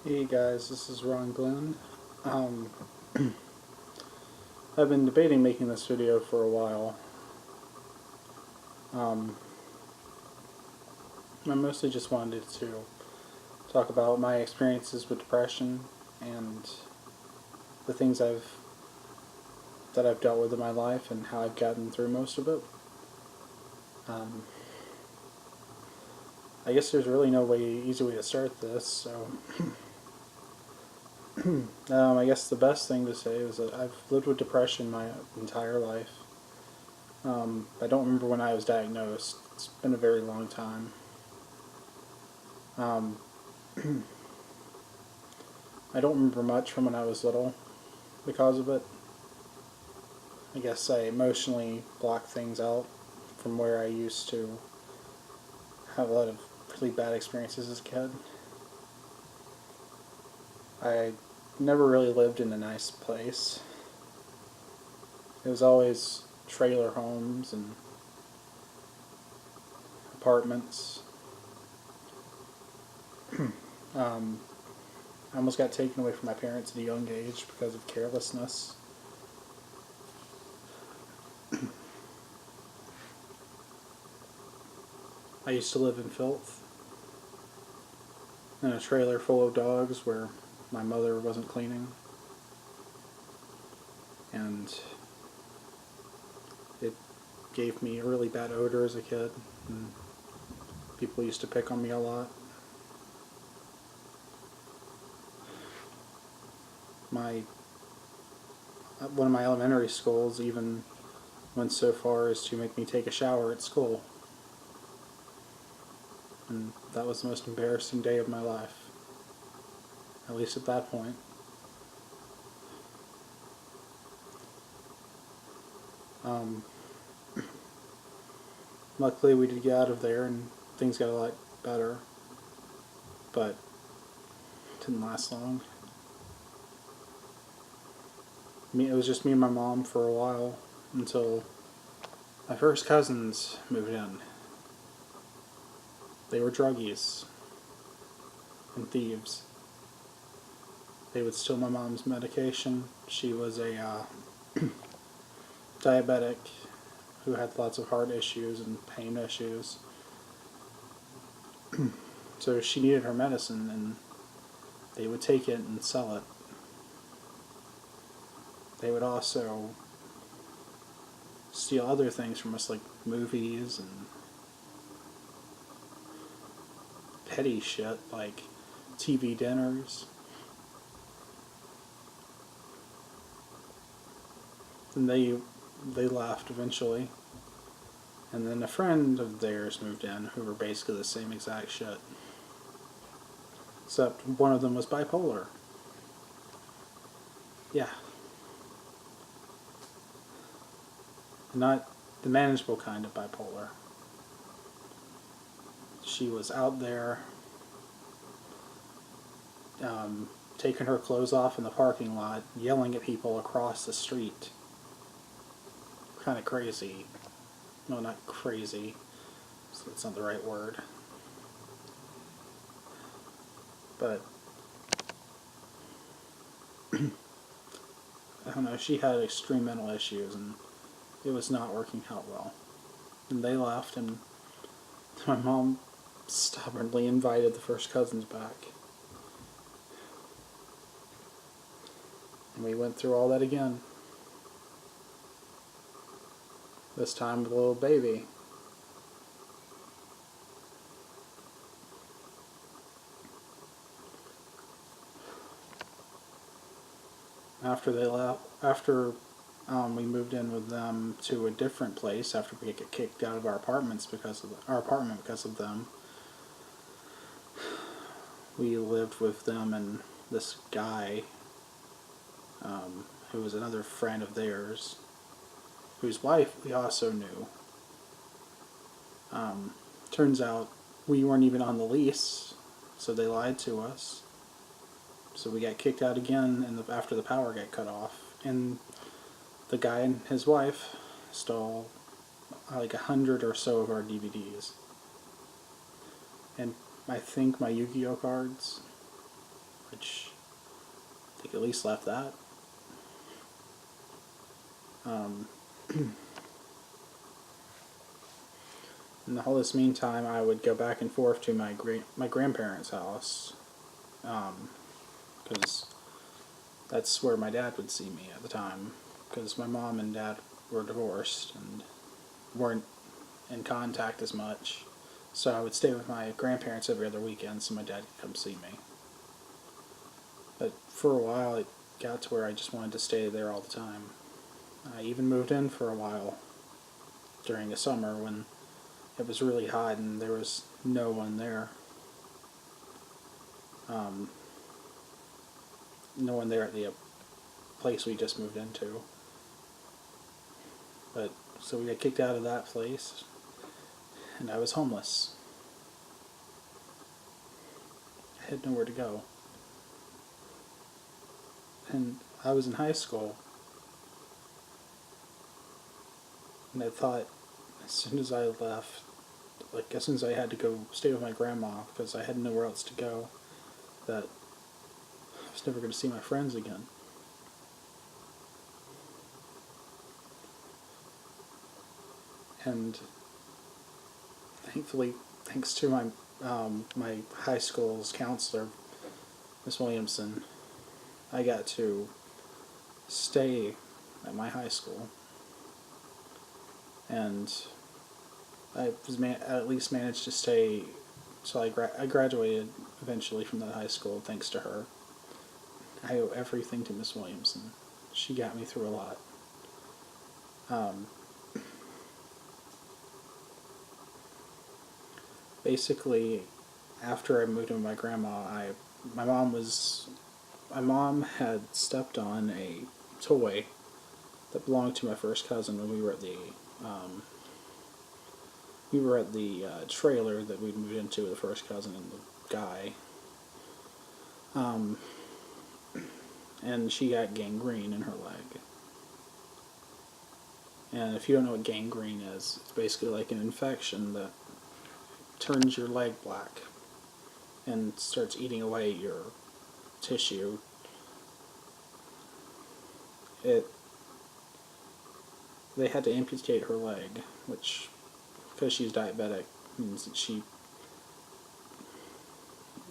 Hey guys, this is Ron Glenn. Um, I've been debating making this video for a while. Um, I mostly just wanted to talk about my experiences with depression and the things that I've dealt with in my life and how I've gotten through most of it. Um, I guess there's really no easy way to start this, so I guess the best thing to say is that I've lived with depression my entire life. I don't remember when I was diagnosed. It's been a very long time. Um, I don't remember much from when I was little because of it. I guess I emotionally blocked things out from where I used to have a lot of really bad experiences as a kid. I never really lived in a nice place. It was always trailer homes and apartments. I almost got taken away from my parents at a young age because of carelessness. I used to live in filth, in a trailer full of dogs where my mother wasn't cleaning. And it gave me a really bad odor as a kid. And people used to pick on me a lot. One of my elementary schools even went so far as to make me take a shower at school. And that was the most embarrassing day of my life. At least at that point. Luckily we did get out of there and things got a lot better. But it didn't last long. It was just me and my mom for a while until my first cousins moved in. They were druggies and thieves. They would steal my mom's medication. She was a diabetic who had lots of heart issues and pain issues. So she needed her medicine and they would take it and sell it. They would also steal other things from us, like movies and petty shit like TV dinners. And they left eventually. And then a friend of theirs moved in who were basically the same exact shit. Except one of them was bipolar. Yeah. Not the manageable kind of bipolar. She was out there taking her clothes off in the parking lot, yelling at people across the street. Kind of crazy. No, not crazy. That's not the right word. But I don't know, she had extreme mental issues and it was not working out well. And they left and my mom stubbornly invited the first cousins back. And we went through all that again. This time with a little baby. After they left, we moved in with them to a different place after we get kicked out of our apartment because of them. We lived with them and this guy, who was another friend of theirs, whose wife we also knew. Turns out we weren't even on the lease, so they lied to us. So we got kicked out again after the power got cut off. And the guy and his wife stole like 100 or so of our DVDs. And I think my Yu-Gi-Oh cards. which they could at least left that. In the whole this meantime, I would go back and forth to my grandparents' house, because that's where my dad would see me at the time, because my mom and dad were divorced and weren't in contact as much. So I would stay with my grandparents every other weekend so my dad could come see me. But for a while it got to where I just wanted to stay there all the time. I even moved in for a while during the summer when it was really hot and there was no one there. No one there at the place we just moved into. But so we got kicked out of that place and I was homeless. I had nowhere to go. And I was in high school. And I thought as soon as I left, like as soon as I had to go stay with my grandma because I had nowhere else to go, that I was never going to see my friends again. And thankfully, thanks to my high school's counselor, Miss Williamson, I got to stay at my high school, and I was at least managed to stay till I graduated eventually from that high school thanks to her. I owe everything to Miss Williamson. She got me through a lot. Basically, after I moved in with my grandma, my mom had stepped on a toy that belonged to my first cousin when we were at the trailer that we'd moved into with the first cousin and the guy. And she got gangrene in her leg. And if you don't know what gangrene is, it's basically like an infection that turns your leg black and starts eating away your tissue. They had to amputate her leg, which, because she's diabetic, means that she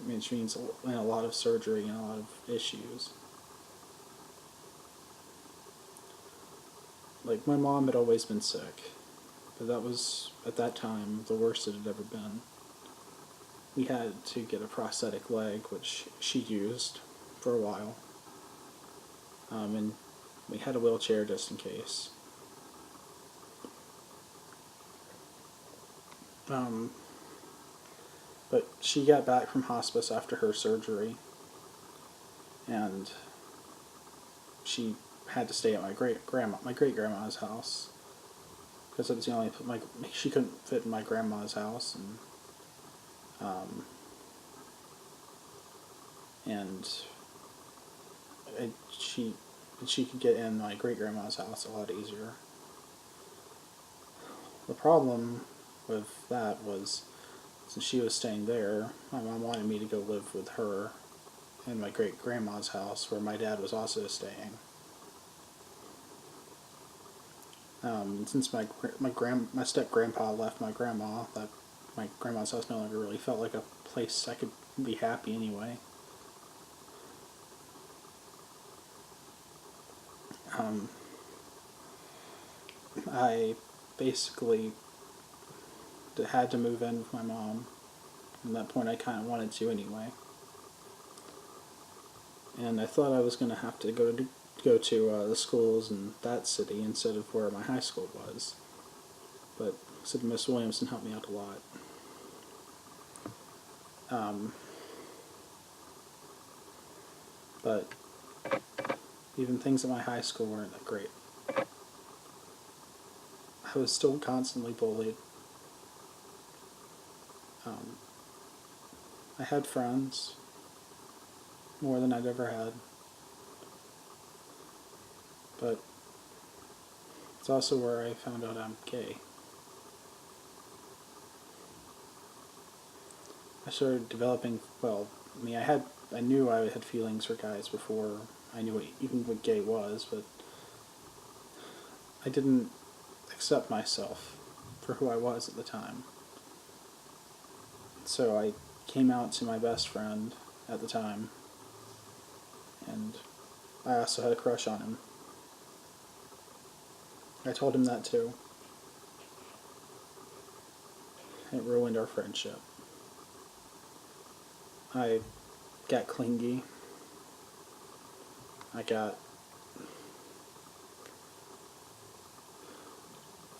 means a lot of surgery and a lot of issues. Like, my mom had always been sick, but that was, at that time, the worst it had ever been. We had to get a prosthetic leg, which she used for a while. And we had a wheelchair just in case. But she got back from hospice after her surgery, and she had to stay at my great grandma's house, because it was the only she couldn't fit in my grandma's house, and she could get in my great grandma's house a lot easier. The problem with that was, since she was staying there, my mom wanted me to go live with her in my great grandma's house, where my dad was also staying. Since my step grandpa left my grandma, that my grandma's house no longer really felt like a place I could be happy anyway. I basically had to move in with my mom. At that point, I kind of wanted to anyway. And I thought I was going to have to go to the schools in that city instead of where my high school was. But Miss Williamson helped me out a lot. But even things at my high school weren't that great. I was still constantly bullied. I had friends, more than I'd ever had. But it's also where I found out I'm gay. I started developing, I mean, I knew I had feelings for guys before I knew what gay was, but I didn't accept myself for who I was at the time. So I came out to my best friend at the time, and I also had a crush on him. I told him that too. It ruined our friendship. I got clingy. I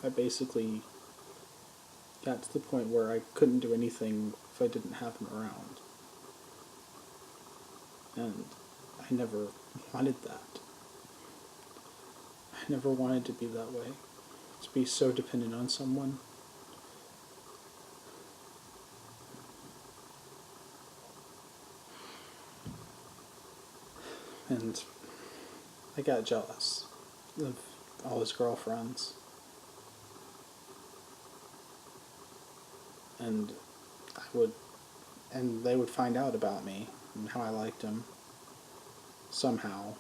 basically got to the point where I couldn't do anything if I didn't have him around. And I never wanted that. I never wanted to be that way. To be so dependent on someone. And I got jealous of all his girlfriends. And they would find out about me and how I liked him. Somehow.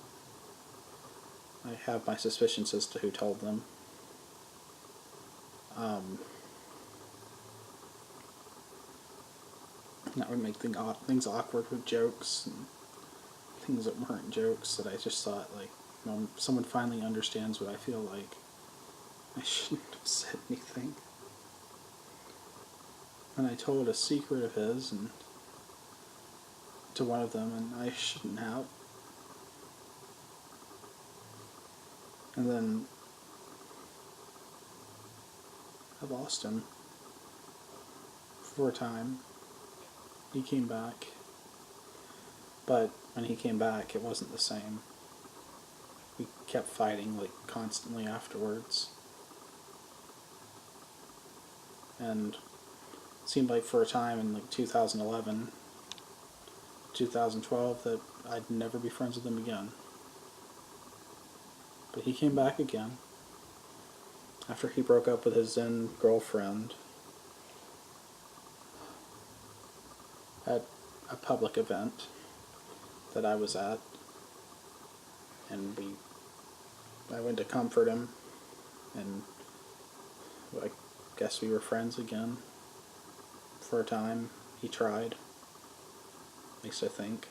I have my suspicions as to who told them. That would make things awkward with jokes and things that weren't jokes, that I just thought, like, someone finally understands what I feel like. I shouldn't have said anything. And I told a secret of his and to one of them, and I shouldn't have. And then I lost him for a time. He came back. But when he came back, it wasn't the same. We kept fighting, like, constantly afterwards. And it seemed like for a time in, like, 2011, 2012, that I'd never be friends with him again. But he came back again. After he broke up with his then girlfriend at a public event that I was at, and I went to comfort him, and I guess we were friends again for a time. He tried, at least I think.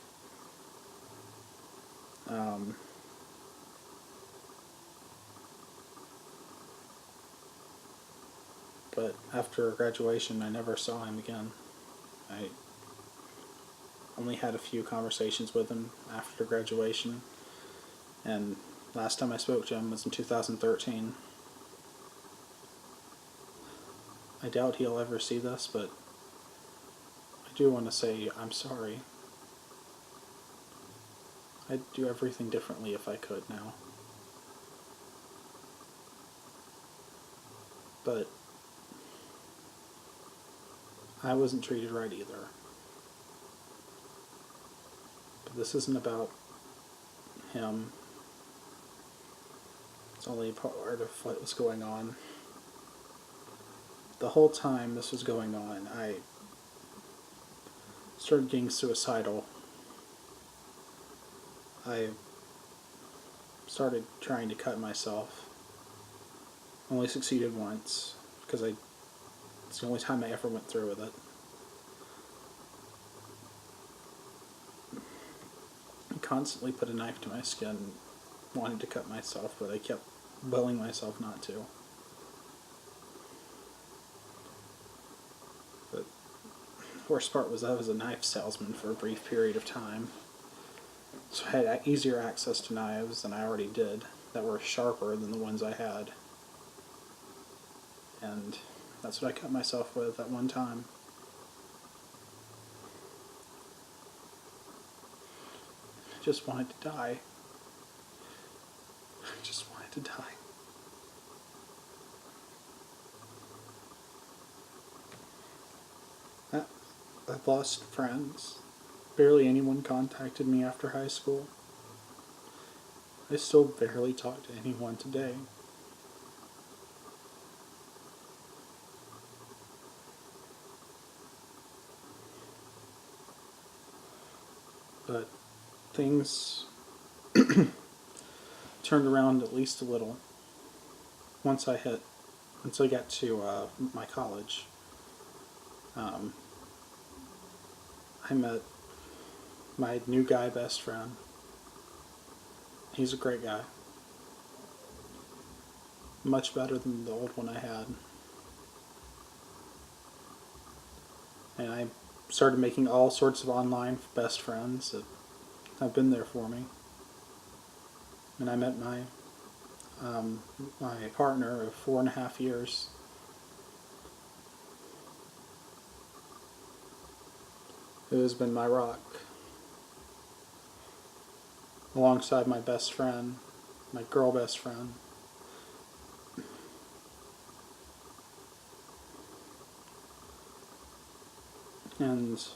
But after graduation, I never saw him again. I only had a few conversations with him after graduation, and last time I spoke to him was in 2013. I doubt he'll ever see this, but I do want to say I'm sorry. I'd do everything differently if I could now. But I wasn't treated right either. But this isn't about him. It's only a part of what was going on. The whole time this was going on, I started getting suicidal. I started trying to cut myself. Only succeeded once, because it's the only time I ever went through with it. I constantly put a knife to my skin, wanted to cut myself, but I kept willing myself not to. But the worst part was I was a knife salesman for a brief period of time. So I had easier access to knives than I already did, that were sharper than the ones I had. And that's what I cut myself with at one time. I just wanted to die. I just wanted to die. I've lost friends. Barely anyone contacted me after high school. I still barely talk to anyone today. But things turned around at least a little once I got to my college. Um, I met my new guy best friend. He's a great guy. Much better than the old one I had. And I started making all sorts of online best friends that have been there for me. And I met my partner of 4.5 years. Who has been my rock. Alongside my best friend, my girl best friend. And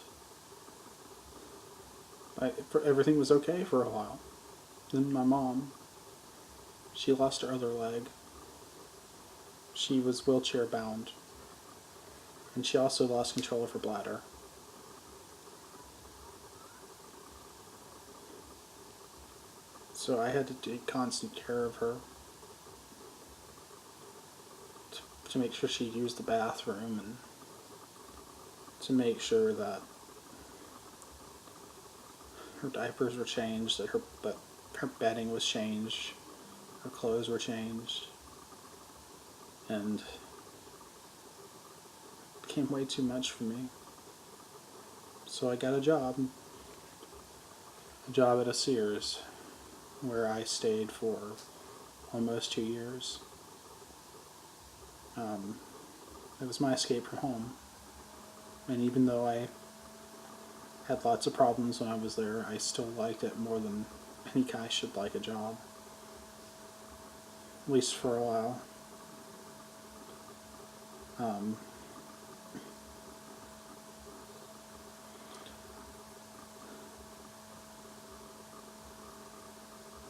everything was okay for a while. Then my mom, she lost her other leg. She was wheelchair bound. And she also lost control of her bladder. So I had to take constant care of her to make sure she used the bathroom, and to make sure that her diapers were changed, that her bedding was changed, her clothes were changed, and it became way too much for me. So I got a job at a Sears, where I stayed for almost 2 years. It was my escape from home. And even though I had lots of problems when I was there, I still liked it more than any guy should like a job. At least for a while.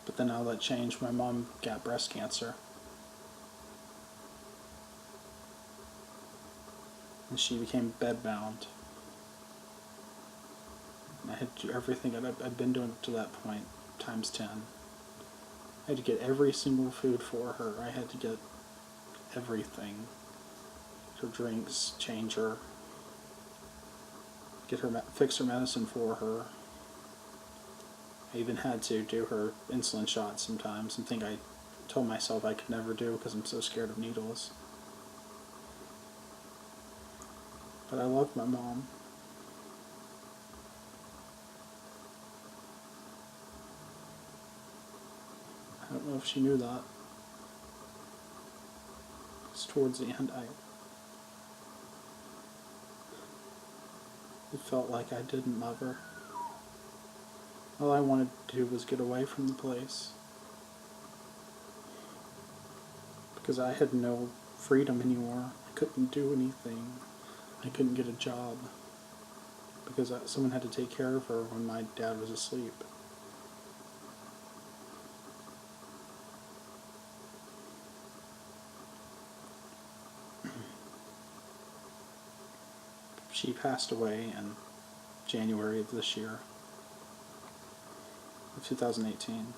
But then all that changed. My mom got breast cancer. And she became bedbound. I had to do everything I'd been doing to that point, times 10. I had to get every single food for her. I had to get everything. Her drinks, change her, fix her medicine for her. I even had to do her insulin shots sometimes, something I told myself I could never do because I'm so scared of needles. But I loved my mom. I don't know if she knew that. Because towards the end, it felt like I didn't love her. All I wanted to do was get away from the place. Because I had no freedom anymore. I couldn't do anything. I couldn't get a job. Because someone had to take care of her when my dad was asleep. She passed away in January of this year, of 2018.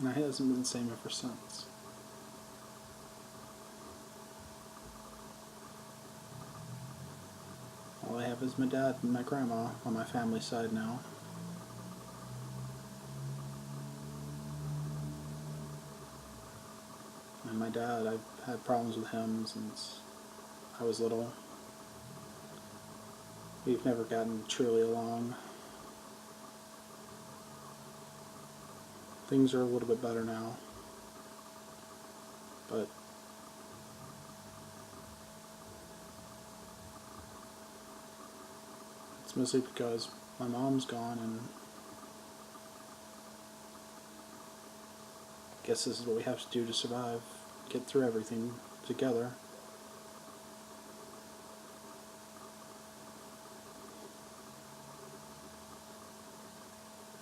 And it hasn't been the same ever since. All I have is my dad and my grandma on my family side now. And my dad, I've had problems with him since I was little. We've never gotten truly along. Things are a little bit better now. But it's mostly because my mom's gone, and I guess this is what we have to do to survive. Get through everything together.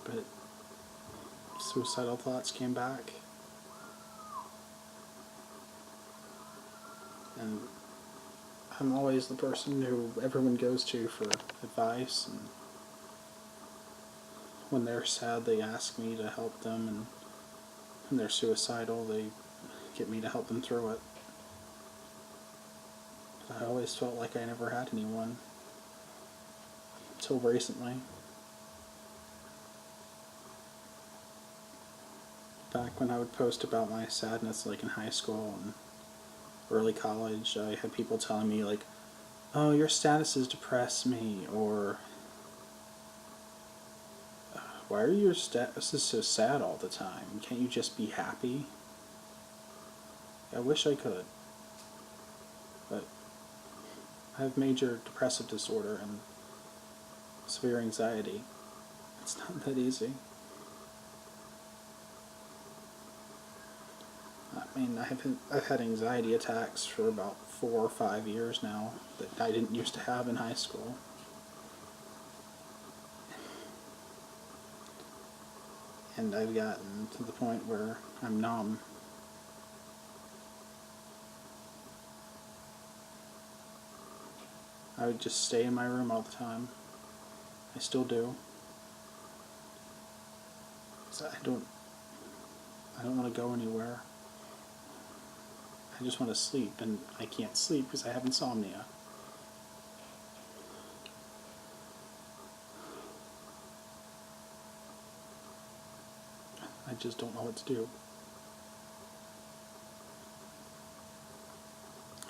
But suicidal thoughts came back. And I'm always the person who everyone goes to for advice, and when they're sad they ask me to help them, and when they're suicidal they get me to help them through it. But I always felt like I never had anyone until recently. Back when I would post about my sadness, like in high school and early college, I had people telling me like, "Oh, your statuses depress me," or "Why are your statuses so sad all the time? Can't you just be happy?" I wish I could, but I have major depressive disorder and severe anxiety. It's not that easy. I mean, I've had anxiety attacks for about 4 or 5 years now that I didn't used to have in high school. And I've gotten to the point where I'm numb. I would just stay in my room all the time. I still do. So I don't want to go anywhere. I just want to sleep, and I can't sleep because I have insomnia. I just don't know what to do.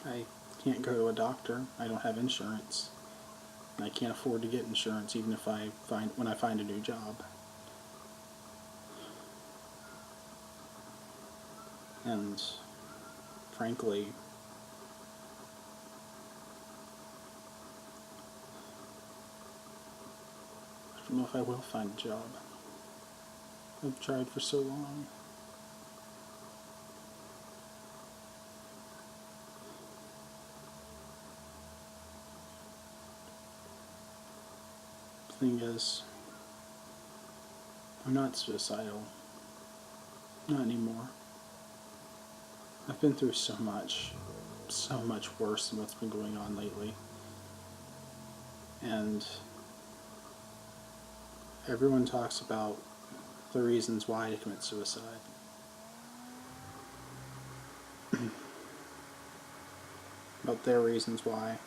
I can't go to a doctor. I don't have insurance. And I can't afford to get insurance even if when I find a new job. And frankly, I don't know if I will find a job. I've tried for so long. The thing is, I'm not suicidal. Not anymore. I've been through so much worse than what's been going on lately. And everyone talks about the reasons why to commit suicide. About their reasons why.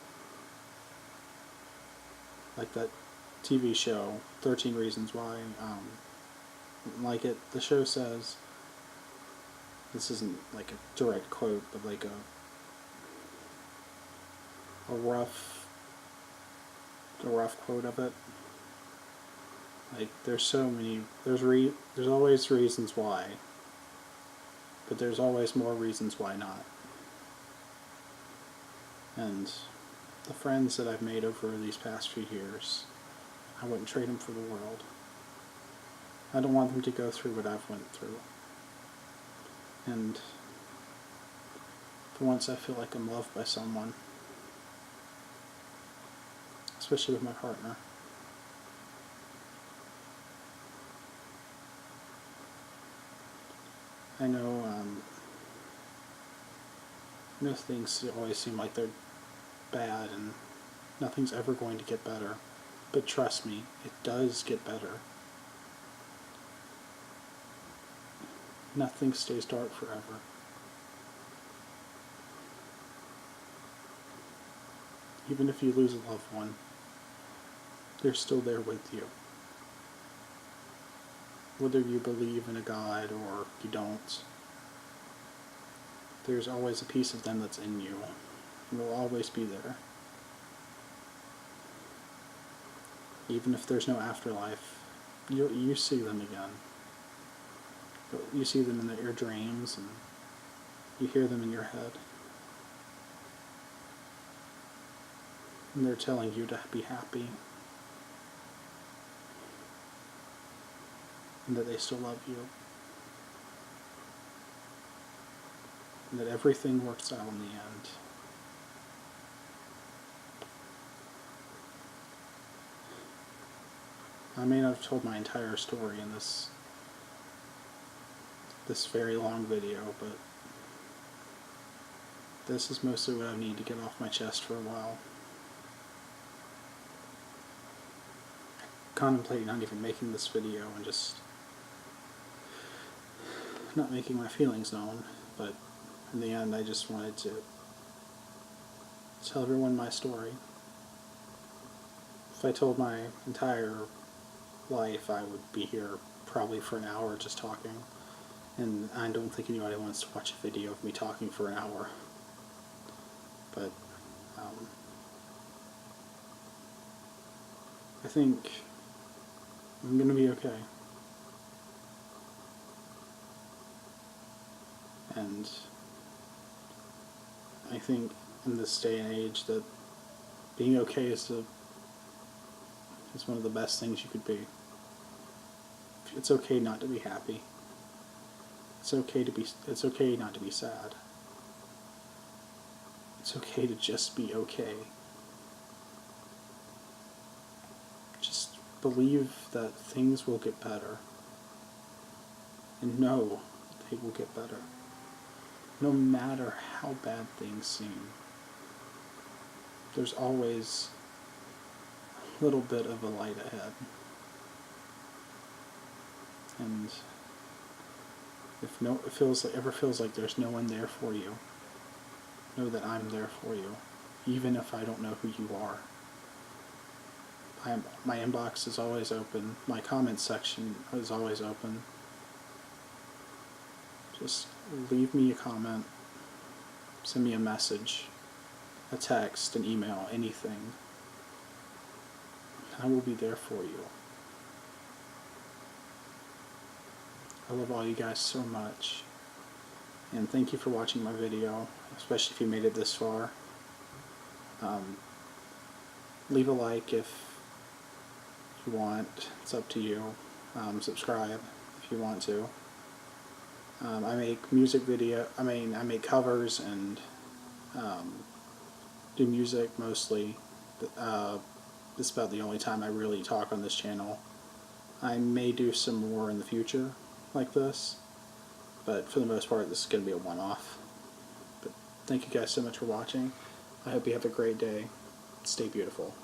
Like that TV show, 13 Reasons Why. The show says, this isn't like a direct quote, but like a rough quote of it. Like there's always reasons why, but there's always more reasons why not. And the friends that I've made over these past few years, I wouldn't trade them for the world. I don't want them to go through what I've went through. And for once I feel like I'm loved by someone, especially with my partner. I know things always seem like they're bad and nothing's ever going to get better. But trust me, it does get better. Nothing stays dark forever. Even if you lose a loved one, they're still there with you. Whether you believe in a God or you don't, there's always a piece of them that's in you, and will always be there. Even if there's no afterlife, you see them again. You see them in your dreams, and you hear them in your head. And they're telling you to be happy, and that they still love you, and that everything works out in the end. I may not have told my entire story in this very long video, but this is mostly what I need to get off my chest for a while. I contemplate not even making this video and just not making my feelings known, but in the end I just wanted to tell everyone my story. If I told my entire life, I would be here probably for an hour just talking, and I don't think anybody wants to watch a video of me talking for an hour. But I think I'm gonna be okay. And I think in this day and age that being okay is one of the best things you could be. It's okay not to be happy. It's okay not to be sad. It's okay to just be okay. Just believe that things will get better. And know they will get better. No matter how bad things seem. There's always a little bit of a light ahead. And if it ever feels like there's no one there for you, know that I'm there for you, even if I don't know who you are. My inbox is always open. My comment section is always open. Just leave me a comment, send me a message, a text, an email, anything. I will be there for you. I love all you guys so much. And thank you for watching my video, especially if you made it this far. Leave a like if you want. It's up to you. Subscribe if you want to. I make I make covers and do music mostly. This is about the only time I really talk on this channel. I may do some more in the future like this, but for the most part this is going to be a one-off. But thank you guys so much for watching. I hope you have a great day. Stay beautiful.